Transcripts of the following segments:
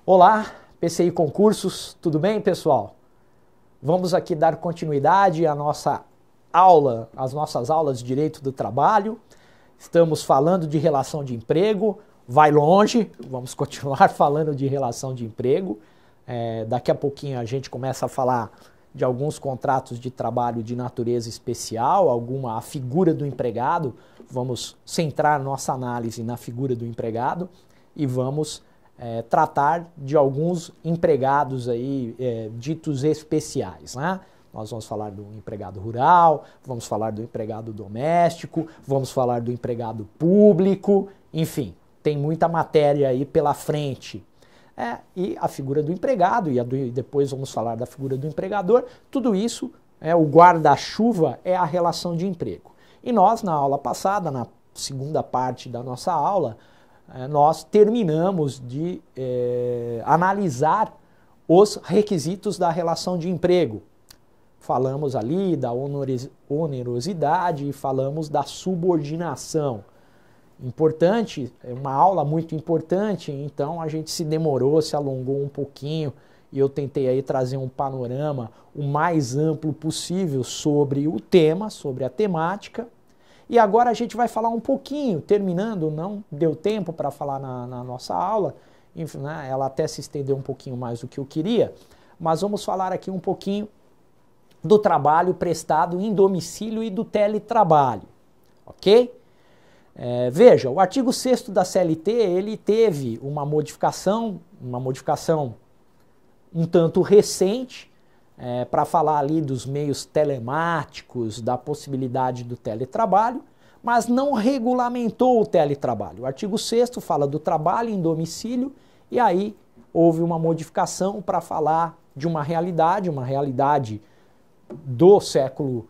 Olá, PCI Concursos, tudo bem, pessoal? Vamos aqui dar continuidade à nossa aula, às nossas aulas de Direito do Trabalho. Estamos falando de relação de emprego, vai longe, vamos continuar falando de relação de emprego. Daqui a pouquinho a gente começa a falar de alguns contratos de trabalho de natureza especial, a figura do empregado. Vamos centrar nossa análise na figura do empregado e vamos tratar de alguns empregados aí, ditos especiais, né? Nós vamos falar do empregado rural, vamos falar do empregado doméstico, vamos falar do empregado público, enfim, tem muita matéria aí pela frente. E a figura do empregado, e depois vamos falar da figura do empregador, tudo isso, o guarda-chuva é a relação de emprego. E nós, na aula passada, na segunda parte da nossa aula, nós terminamos de analisar os requisitos da relação de emprego. Falamos ali da onerosidade e falamos da subordinação. Importante, é uma aula muito importante, então a gente se demorou, se alongou um pouquinho e eu tentei aí trazer um panorama o mais amplo possível sobre o tema, sobre a temática. E agora a gente vai falar um pouquinho, terminando, não deu tempo para falar na nossa aula, enfim, né, ela até se estendeu um pouquinho mais do que eu queria, mas vamos falar aqui um pouquinho do trabalho prestado em domicílio e do teletrabalho, ok? Veja, o artigo 6º da CLT, ele teve uma modificação um tanto recente, para falar ali dos meios telemáticos, da possibilidade do teletrabalho, mas não regulamentou o teletrabalho. O artigo 6º fala do trabalho em domicílio e aí houve uma modificação para falar de uma realidade do século,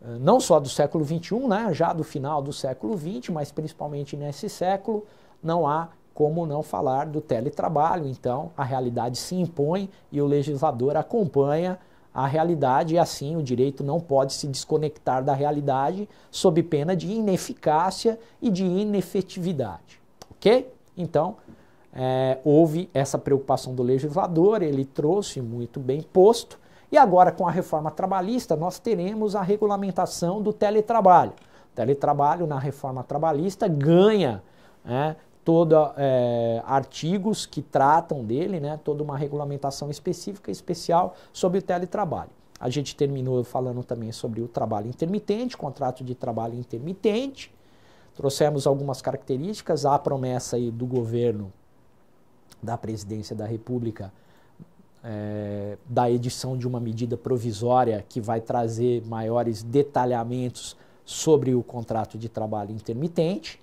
não só do século XXI, né, já do final do século XX, mas principalmente nesse século, não há como não falar do teletrabalho. Então a realidade se impõe e o legislador acompanha a realidade e assim o direito não pode se desconectar da realidade sob pena de ineficácia e de inefetividade, ok? Então houve essa preocupação do legislador, ele trouxe muito bem posto e agora com a reforma trabalhista nós teremos a regulamentação do teletrabalho. O teletrabalho na reforma trabalhista ganha artigos que tratam dele, né, toda uma regulamentação específica, especial sobre o teletrabalho. A gente terminou falando também sobre o trabalho intermitente, contrato de trabalho intermitente, trouxemos algumas características, a promessa aí do governo, da presidência da República, da edição de uma medida provisória que vai trazer maiores detalhamentos sobre o contrato de trabalho intermitente.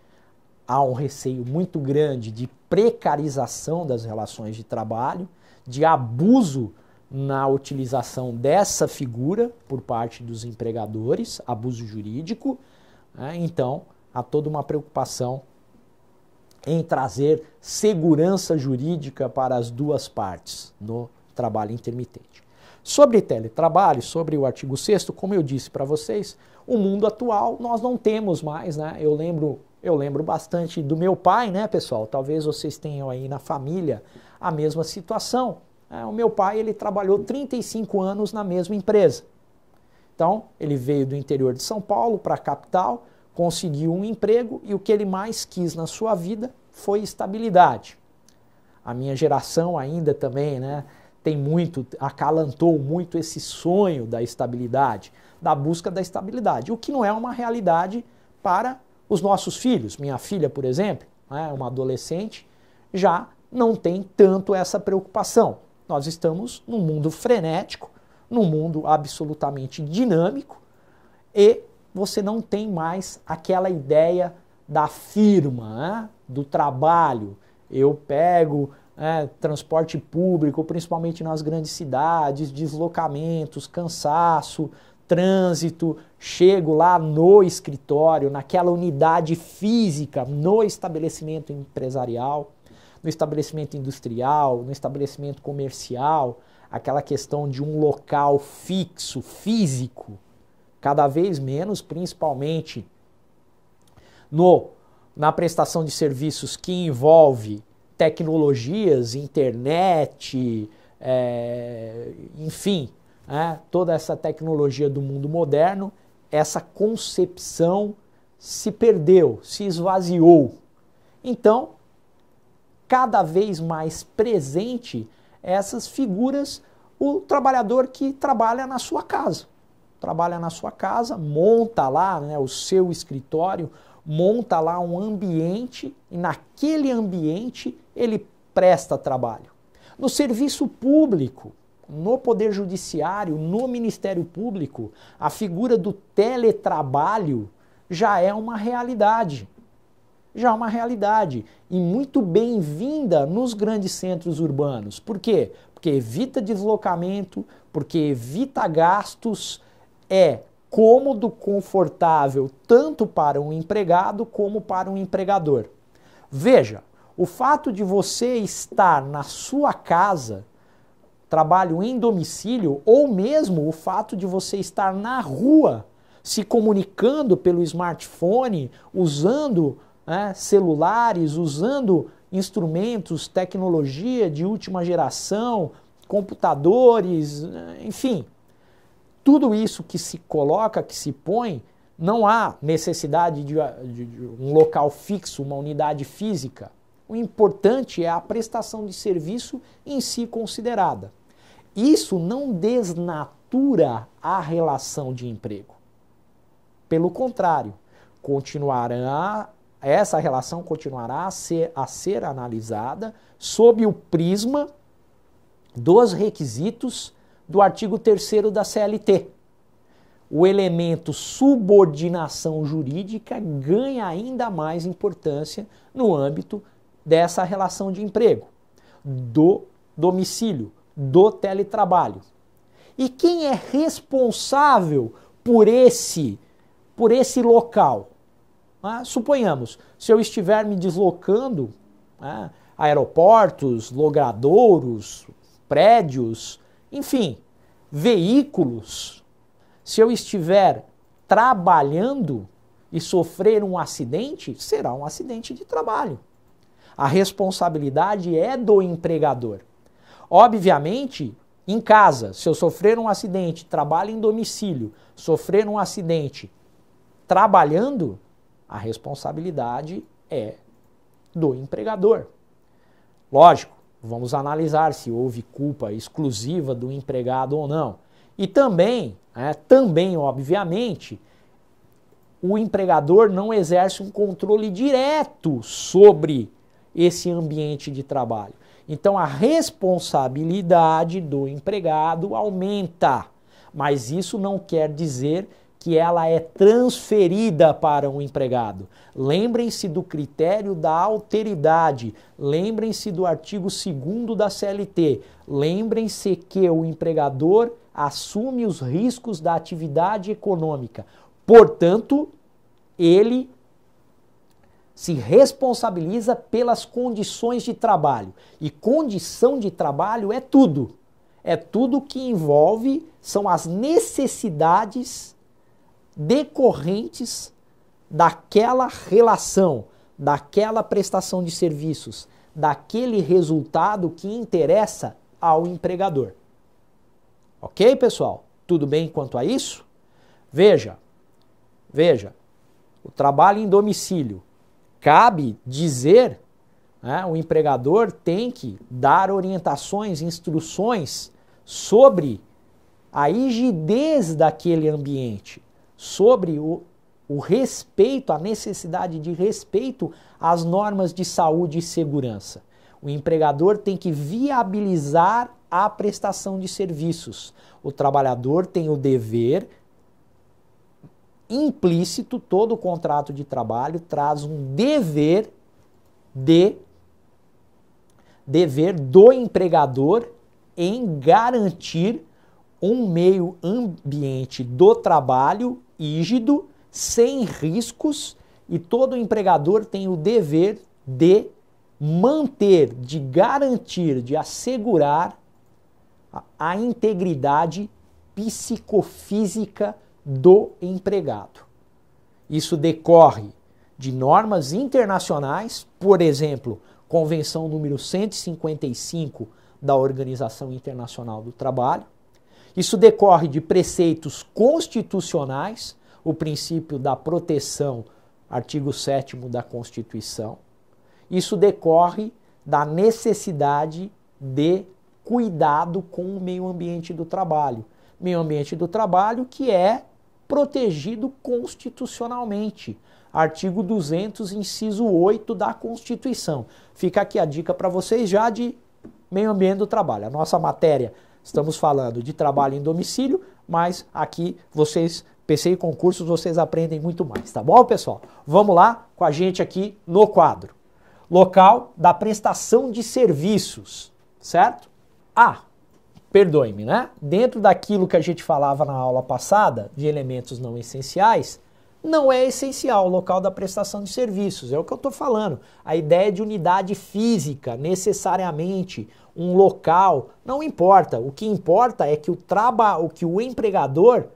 Há um receio muito grande de precarização das relações de trabalho, de abuso na utilização dessa figura por parte dos empregadores, abuso jurídico. Então, há toda uma preocupação em trazer segurança jurídica para as duas partes no trabalho intermitente. Sobre teletrabalho, sobre o artigo 6º, como eu disse para vocês, o mundo atual nós não temos mais, né? Eu lembro bastante do meu pai, né, pessoal? Talvez vocês tenham aí na família a mesma situação. O meu pai, ele trabalhou 35 anos na mesma empresa. Então, ele veio do interior de São Paulo para a capital, conseguiu um emprego e o que ele mais quis na sua vida foi estabilidade. A minha geração ainda também, né, acalantou muito esse sonho da estabilidade, da busca da estabilidade, o que não é uma realidade para os nossos filhos. Minha filha, por exemplo, uma adolescente, já não tem tanto essa preocupação. Nós estamos num mundo frenético, num mundo absolutamente dinâmico e você não tem mais aquela ideia da firma, do trabalho. Eu pego transporte público, principalmente nas grandes cidades, deslocamentos, cansaço, trânsito, chego lá no escritório, naquela unidade física, no estabelecimento empresarial, no estabelecimento industrial, no estabelecimento comercial, aquela questão de um local fixo, físico, cada vez menos, principalmente na prestação de serviços que envolve tecnologias, internet, enfim, toda essa tecnologia do mundo moderno, essa concepção se perdeu, se esvaziou. Então, cada vez mais presente essas figuras, o trabalhador que trabalha na sua casa. Trabalha na sua casa, monta lá, né, o seu escritório, monta lá um ambiente e naquele ambiente ele presta trabalho. No serviço público, no Poder Judiciário, no Ministério Público, a figura do teletrabalho já é uma realidade. Já é uma realidade e muito bem-vinda nos grandes centros urbanos. Por quê? Porque evita deslocamento, porque evita gastos, é cômodo, confortável, tanto para um empregado como para um empregador. Veja, o fato de você estar na sua casa, trabalho em domicílio, ou mesmo o fato de você estar na rua, se comunicando pelo smartphone, usando celulares, usando instrumentos, tecnologia de última geração, computadores, enfim. Tudo isso que se coloca, que se põe, não há necessidade de um local fixo, uma unidade física. O importante é a prestação de serviço em si considerada. Isso não desnatura a relação de emprego. Pelo contrário, essa relação continuará a ser analisada sob o prisma dos requisitos do artigo 3º da CLT. O elemento subordinação jurídica ganha ainda mais importância no âmbito dessa relação de emprego, do domicílio, do teletrabalho. E quem é responsável por esse local? Suponhamos, se eu estiver me deslocando, aeroportos, logradouros, prédios, enfim, veículos, se eu estiver trabalhando e sofrer um acidente, será um acidente de trabalho. A responsabilidade é do empregador. Obviamente, em casa, se eu sofrer um acidente, trabalho em domicílio, sofrer um acidente trabalhando, a responsabilidade é do empregador. Lógico, vamos analisar se houve culpa exclusiva do empregado ou não. E também, obviamente, o empregador não exerce um controle direto sobre esse ambiente de trabalho. Então, a responsabilidade do empregado aumenta, mas isso não quer dizer que ela é transferida para o empregado. Lembrem-se do critério da alteridade, lembrem-se do artigo 2º da CLT, lembrem-se que o empregador assume os riscos da atividade econômica. Portanto, ele se responsabiliza pelas condições de trabalho. E condição de trabalho é tudo. É tudo que envolve, são as necessidades decorrentes daquela relação, daquela prestação de serviços, daquele resultado que interessa ao empregador. Ok, pessoal? Tudo bem quanto a isso? Veja, o trabalho em domicílio. Cabe dizer, o empregador tem que dar orientações, instruções sobre a rigidez daquele ambiente, sobre o respeito, a necessidade de respeito às normas de saúde e segurança. O empregador tem que viabilizar a prestação de serviços. O trabalhador tem o dever implícito, todo o contrato de trabalho traz um dever do empregador em garantir um meio ambiente do trabalho rígido, sem riscos, e todo empregador tem o dever de manter, de garantir, de assegurar a integridade psicofísica do empregado. Isso decorre de normas internacionais, por exemplo, Convenção número 155 da Organização Internacional do Trabalho. Isso decorre de preceitos constitucionais, o princípio da proteção, artigo 7º da Constituição. Isso decorre da necessidade de cuidado com o meio ambiente do trabalho. Meio ambiente do trabalho que é protegido constitucionalmente. Artigo 200, inciso 8 da Constituição. Fica aqui a dica para vocês já de meio ambiente do trabalho. A nossa matéria, estamos falando de trabalho em domicílio, mas aqui vocês, PCI Concursos, vocês aprendem muito mais, tá bom, pessoal? Vamos lá com a gente aqui no quadro. Local da prestação de serviços, certo? Perdoe-me, né? Dentro daquilo que a gente falava na aula passada, de elementos não essenciais, não é essencial o local da prestação de serviços, é o que eu estou falando. A ideia de unidade física, necessariamente, um local, não importa. O que importa é que o empregador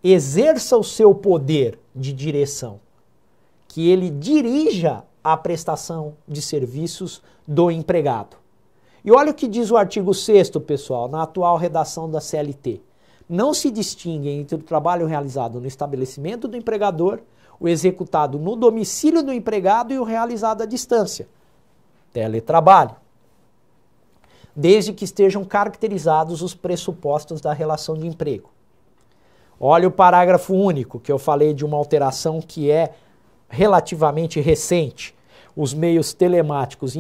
exerça o seu poder de direção, que ele dirija a prestação de serviços do empregado. E olha o que diz o artigo 6º, pessoal, na atual redação da CLT. Não se distingue entre o trabalho realizado no estabelecimento do empregador, o executado no domicílio do empregado e o realizado à distância. Teletrabalho. Desde que estejam caracterizados os pressupostos da relação de emprego. Olha o parágrafo único, que eu falei de uma alteração que é relativamente recente. Os meios telemáticos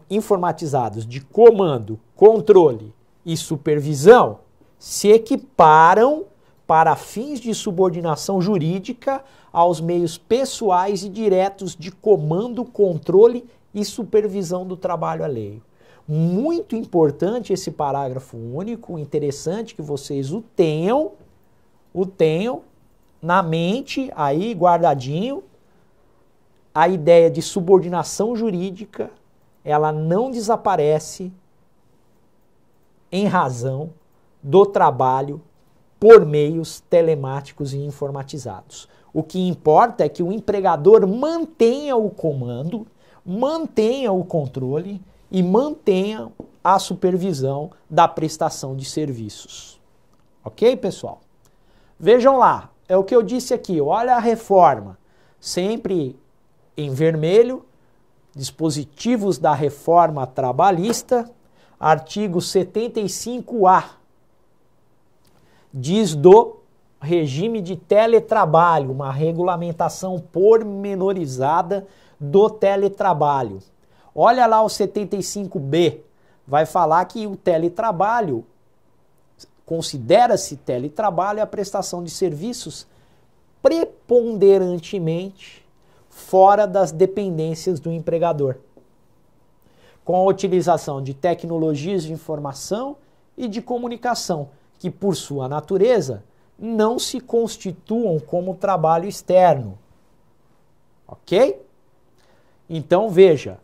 informatizados de comando, controle e supervisão se equiparam para fins de subordinação jurídica aos meios pessoais e diretos de comando, controle e supervisão do trabalho alheio. Muito importante esse parágrafo único, interessante que vocês o tenham na mente, aí guardadinho. A ideia de subordinação jurídica, ela não desaparece em razão do trabalho por meios telemáticos e informatizados. O que importa é que o empregador mantenha o comando, mantenha o controle e mantenha a supervisão da prestação de serviços. Ok, pessoal? Vejam lá, é o que eu disse aqui, olha a reforma, sempre em vermelho, dispositivos da reforma trabalhista, artigo 75A, diz do regime de teletrabalho, uma regulamentação pormenorizada do teletrabalho. Olha lá o 75B, vai falar que o teletrabalho, considera-se teletrabalho a prestação de serviços preponderantemente fora das dependências do empregador, com a utilização de tecnologias de informação e de comunicação, que por sua natureza não se constituam como trabalho externo. Ok? Então veja,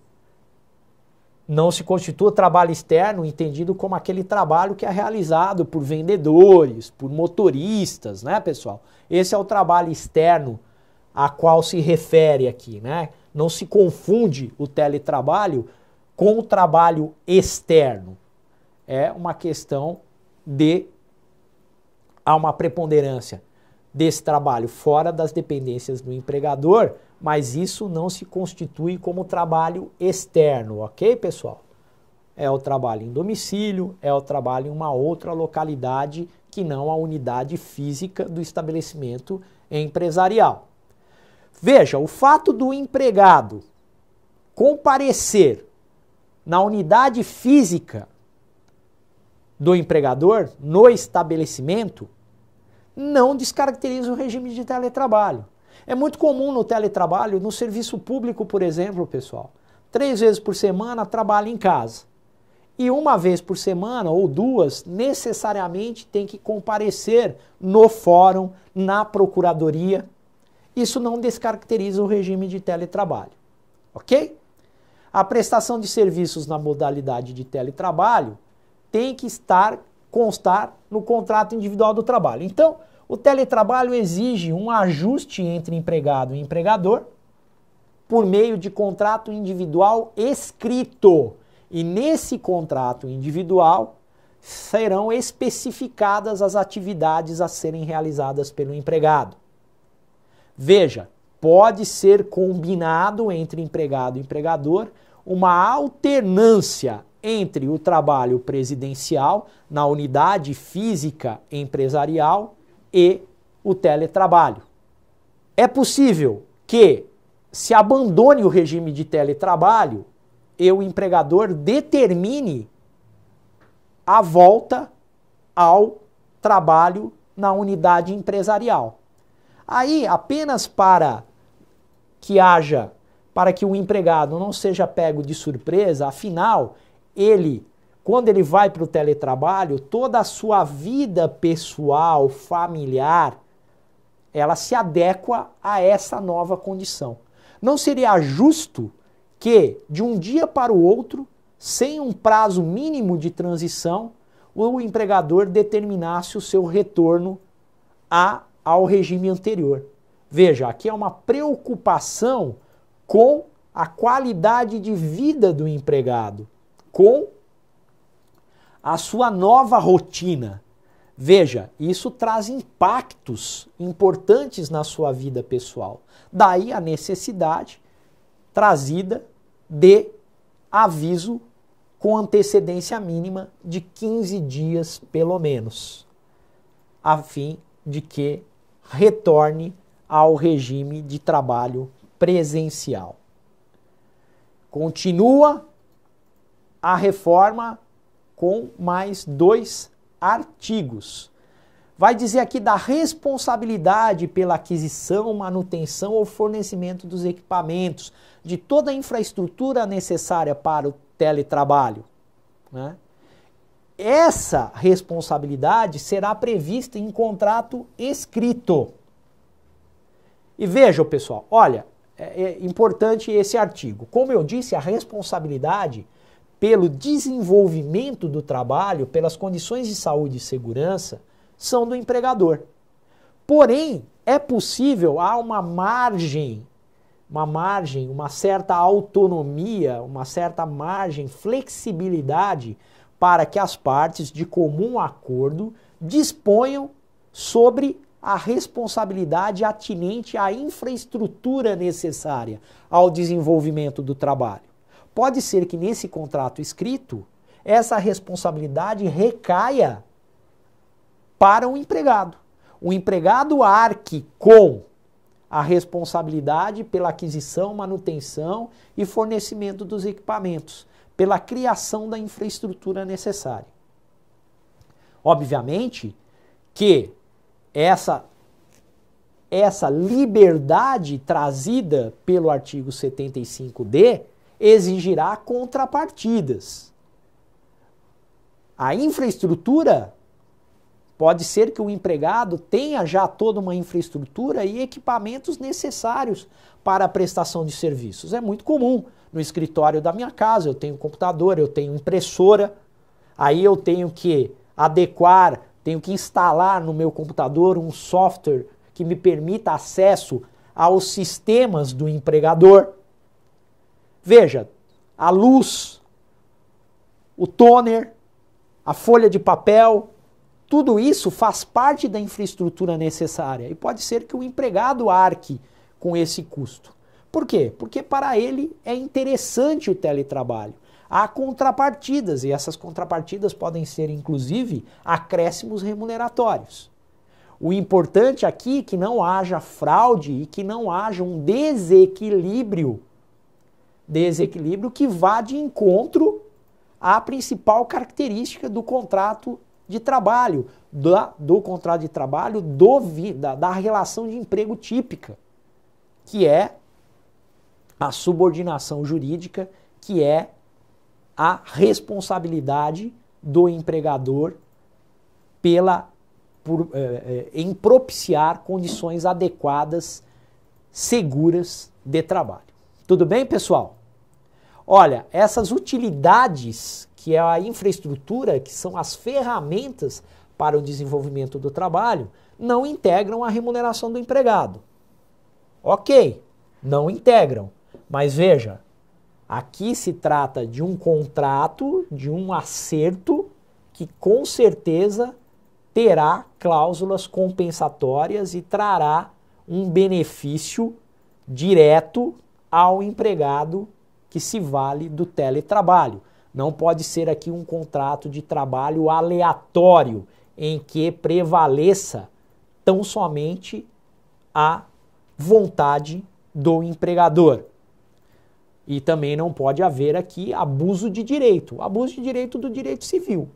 não se constitua trabalho externo entendido como aquele trabalho que é realizado por vendedores, por motoristas, né, pessoal? Esse é o trabalho externo a qual se refere aqui, né? Não se confunde o teletrabalho com o trabalho externo. É uma questão de há uma preponderância desse trabalho fora das dependências do empregador, mas isso não se constitui como trabalho externo, ok, pessoal? É o trabalho em domicílio, é o trabalho em uma outra localidade que não a unidade física do estabelecimento empresarial. Veja, o fato do empregado comparecer na unidade física do empregador, no estabelecimento, não descaracteriza o regime de teletrabalho. É muito comum no teletrabalho, no serviço público, por exemplo, pessoal, 3 vezes por semana trabalha em casa. E 1 vez por semana, ou 2, necessariamente tem que comparecer no fórum, na procuradoria. Isso não descaracteriza o regime de teletrabalho, ok? A prestação de serviços na modalidade de teletrabalho tem que constar no contrato individual do trabalho. Então, o teletrabalho exige um ajuste entre empregado e empregador, por meio de contrato individual escrito. E nesse contrato individual serão especificadas as atividades a serem realizadas pelo empregado. Veja, pode ser combinado entre empregado e empregador uma alternância entre o trabalho presidencial na unidade física empresarial e o teletrabalho. É possível que se abandone o regime de teletrabalho e o empregador determine a volta ao trabalho na unidade empresarial. Aí, apenas para que o empregado não seja pego de surpresa, afinal, quando ele vai para o teletrabalho, toda a sua vida pessoal, familiar, ela se adequa a essa nova condição. Não seria justo que, de um dia para o outro, sem um prazo mínimo de transição, o empregador determinasse o seu retorno ao regime anterior. Veja, aqui é uma preocupação com a qualidade de vida do empregado, com a sua nova rotina. Veja, isso traz impactos importantes na sua vida pessoal. Daí a necessidade trazida de aviso com antecedência mínima de 15 dias, pelo menos, a fim de que retorne ao regime de trabalho presencial. Continua a reforma com mais 2 artigos. Vai dizer aqui da responsabilidade pela aquisição, manutenção ou fornecimento dos equipamentos, de toda a infraestrutura necessária para o teletrabalho, né? Essa responsabilidade será prevista em contrato escrito. E vejam, pessoal, olha, é importante esse artigo. Como eu disse, a responsabilidade pelo desenvolvimento do trabalho, pelas condições de saúde e segurança, são do empregador. Porém, é possível, há uma certa autonomia, uma certa margem, flexibilidade para que as partes, de comum acordo, disponham sobre a responsabilidade atinente à infraestrutura necessária ao desenvolvimento do trabalho. Pode ser que nesse contrato escrito, essa responsabilidade recaia para o empregado. O empregado arque com a responsabilidade pela aquisição, manutenção e fornecimento dos equipamentos, pela criação da infraestrutura necessária. Obviamente que essa liberdade trazida pelo artigo 75D exigirá contrapartidas. A infraestrutura, pode ser que o empregado tenha já toda uma infraestrutura e equipamentos necessários para a prestação de serviços. É muito comum. No escritório da minha casa, eu tenho computador, eu tenho impressora, aí eu tenho que adequar, tenho que instalar no meu computador um software que me permita acesso aos sistemas do empregador. Veja, a luz, o toner, a folha de papel, tudo isso faz parte da infraestrutura necessária e pode ser que o empregado arque com esse custo. Por quê? Porque para ele é interessante o teletrabalho. Há contrapartidas e essas contrapartidas podem ser, inclusive, acréscimos remuneratórios. O importante aqui é que não haja fraude e que não haja um desequilíbrio que vá de encontro à principal característica do contrato de trabalho, do contrato de trabalho, da relação de emprego típica, que é a subordinação jurídica, que é a responsabilidade do empregador em propiciar condições adequadas, seguras de trabalho. Tudo bem, pessoal? Olha, essas utilidades, que é a infraestrutura, que são as ferramentas para o desenvolvimento do trabalho, não integram a remuneração do empregado. Ok, não integram. Mas veja, aqui se trata de um contrato, de um acerto que com certeza terá cláusulas compensatórias e trará um benefício direto ao empregado que se vale do teletrabalho. Não pode ser aqui um contrato de trabalho aleatório em que prevaleça tão somente a vontade do empregador. E também não pode haver aqui abuso de direito do direito civil.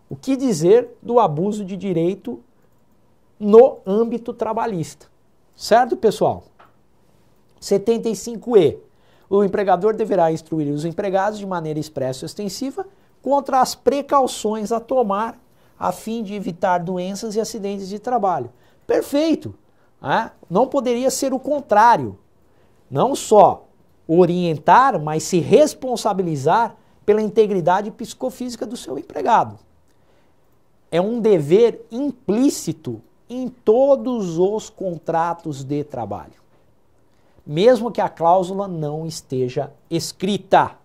O que dizer do abuso de direito no âmbito trabalhista? Certo, pessoal? 75E. O empregador deverá instruir os empregados de maneira expressa e ostensiva contra as precauções a tomar a fim de evitar doenças e acidentes de trabalho. Perfeito! Não poderia ser o contrário. Não só orientar, mas se responsabilizar pela integridade psicofísica do seu empregado. É um dever implícito em todos os contratos de trabalho, mesmo que a cláusula não esteja escrita.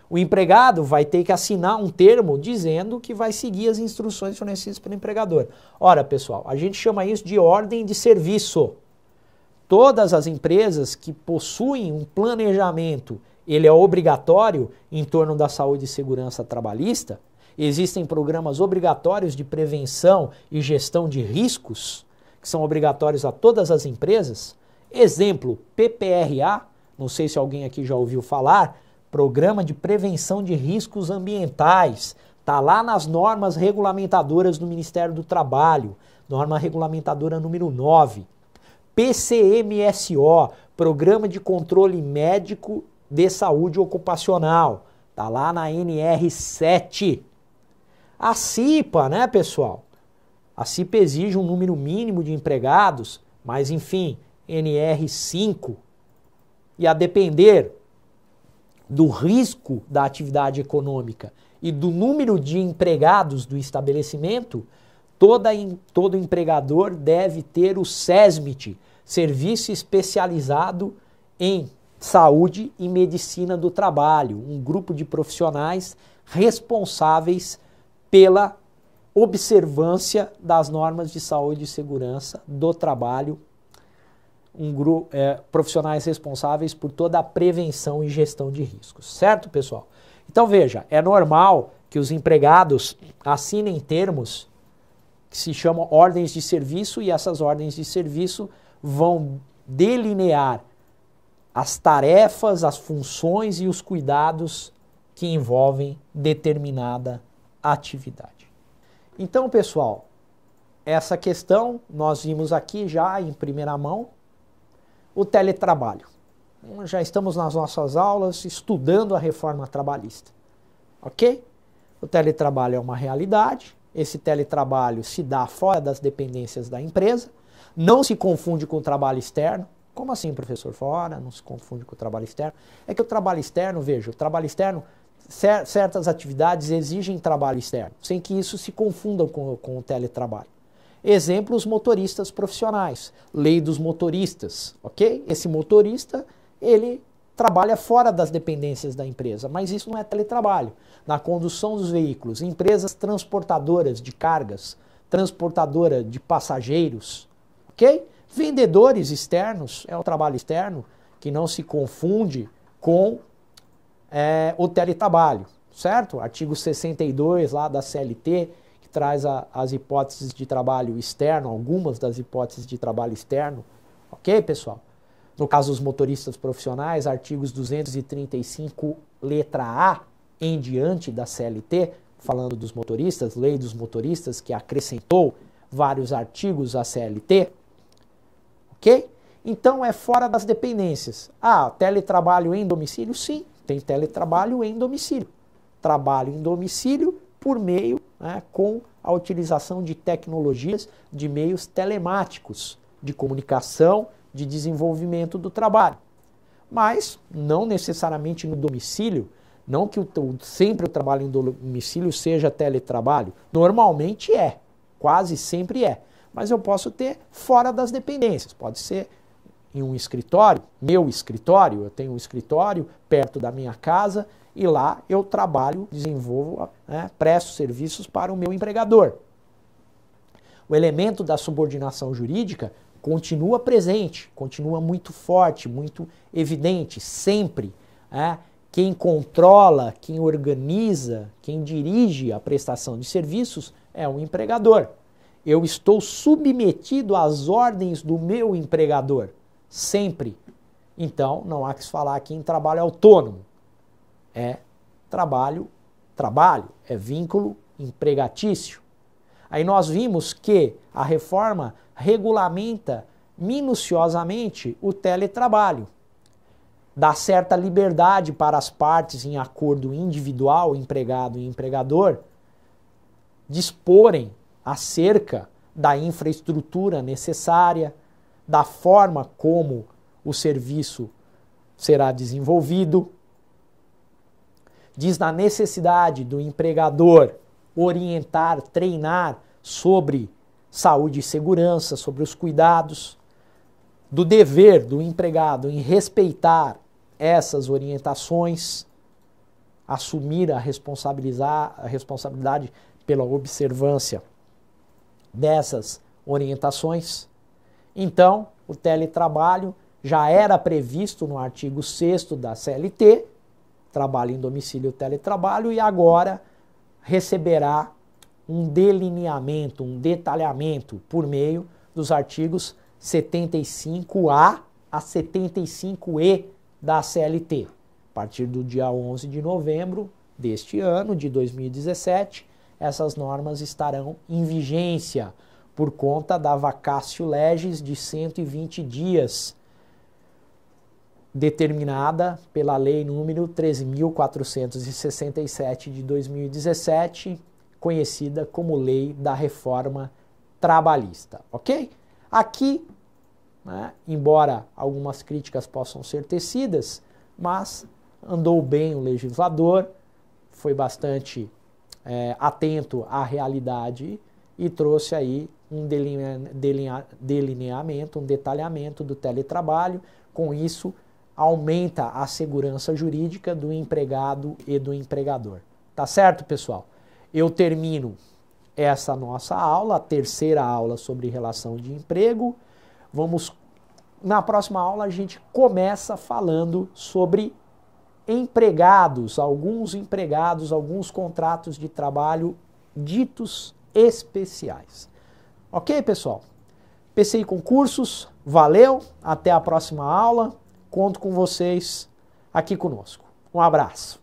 O empregado vai ter que assinar um termo dizendo que vai seguir as instruções fornecidas pelo empregador. Ora, pessoal, a gente chama isso de ordem de serviço. Todas as empresas que possuem um planejamento, ele é obrigatório em torno da saúde e segurança trabalhista, existem programas obrigatórios de prevenção e gestão de riscos, que são obrigatórios a todas as empresas. Exemplo, PPRA, não sei se alguém aqui já ouviu falar, Programa de Prevenção de Riscos Ambientais. Está lá nas normas regulamentadoras do Ministério do Trabalho, norma regulamentadora número 9. PCMSO, Programa de Controle Médico de Saúde Ocupacional. Está lá na NR7. A CIPA, né, pessoal? A CIPA exige um número mínimo de empregados, mas enfim, NR5. E a depender do risco da atividade econômica e do número de empregados do estabelecimento, todo empregador deve ter o SESMIT, Serviço Especializado em Saúde e Medicina do Trabalho, um grupo de profissionais responsáveis pela observância das normas de saúde e segurança do trabalho, profissionais responsáveis por toda a prevenção e gestão de riscos, certo, pessoal? Então veja, é normal que os empregados assinem termos que se chamam ordens de serviço e essas ordens de serviço vão delinear as tarefas, as funções e os cuidados que envolvem determinada atividade. Então, pessoal, essa questão nós vimos aqui já em primeira mão, o teletrabalho. Já estamos nas nossas aulas estudando a reforma trabalhista, ok? O teletrabalho é uma realidade, esse teletrabalho se dá fora das dependências da empresa, não se confunde com o trabalho externo. Como assim, professor? Fora, não se confunde com o trabalho externo. É que o trabalho externo, veja, o trabalho externo, certas atividades exigem trabalho externo, sem que isso se confunda com o teletrabalho. Exemplo, os motoristas profissionais, lei dos motoristas, ok? Esse motorista, ele trabalha fora das dependências da empresa, mas isso não é teletrabalho. Na condução dos veículos, empresas transportadoras de cargas, transportadora de passageiros, ok? Vendedores externos, é o trabalho externo, que não se confunde com o teletrabalho, certo? Artigo 62 lá da CLT, que traz as hipóteses de trabalho externo, algumas das hipóteses de trabalho externo, ok, pessoal? No caso dos motoristas profissionais, artigos 235, letra A, em diante da CLT, falando dos motoristas, lei dos motoristas, que acrescentou vários artigos à CLT, ok? Então é fora das dependências. Teletrabalho em domicílio? Sim, tem teletrabalho em domicílio. Trabalho em domicílio por meio, com a utilização de tecnologias, de meios telemáticos, de comunicação, de desenvolvimento do trabalho. Mas não necessariamente no domicílio, não que sempre o trabalho em domicílio seja teletrabalho. Normalmente é, quase sempre é. Mas eu posso ter fora das dependências, pode ser em um escritório, meu escritório, eu tenho um escritório perto da minha casa e lá eu trabalho, desenvolvo, né, presto serviços para o meu empregador. O elemento da subordinação jurídica continua presente, continua muito forte, muito evidente, sempre. Né? Quem controla, quem organiza, quem dirige a prestação de serviços é o empregador. Eu estou submetido às ordens do meu empregador, sempre. Então, não há que se falar aqui em trabalho autônomo. É trabalho, é vínculo empregatício. Aí nós vimos que a reforma regulamenta minuciosamente o teletrabalho. Dá certa liberdade para as partes em acordo individual, empregado e empregador, disporem acerca da infraestrutura necessária, da forma como o serviço será desenvolvido. Diz da necessidade do empregador orientar, treinar sobre saúde e segurança, sobre os cuidados, do dever do empregado em respeitar essas orientações, assumir a responsabilidade pela observância dessas orientações. Então, o teletrabalho já era previsto no artigo 6º da CLT, trabalho em domicílio, teletrabalho, e agora receberá um delineamento, um detalhamento por meio dos artigos 75A a 75E da CLT. A partir do dia 11 de novembro deste ano, de 2017, essas normas estarão em vigência por conta da vacatio legis de 120 dias, determinada pela Lei número 13.467 de 2017, conhecida como Lei da Reforma Trabalhista, ok? Aqui, né, embora algumas críticas possam ser tecidas, mas andou bem o legislador, foi bastante atento à realidade e trouxe aí um delineamento, um detalhamento do teletrabalho. Com isso, aumenta a segurança jurídica do empregado e do empregador. Tá certo, pessoal? Eu termino essa nossa aula, a terceira aula sobre relação de emprego. Na próxima aula a gente começa falando sobre empregados, alguns contratos de trabalho ditos especiais. Ok, pessoal? PCI Concursos, valeu, até a próxima aula. Conto com vocês aqui conosco. Um abraço.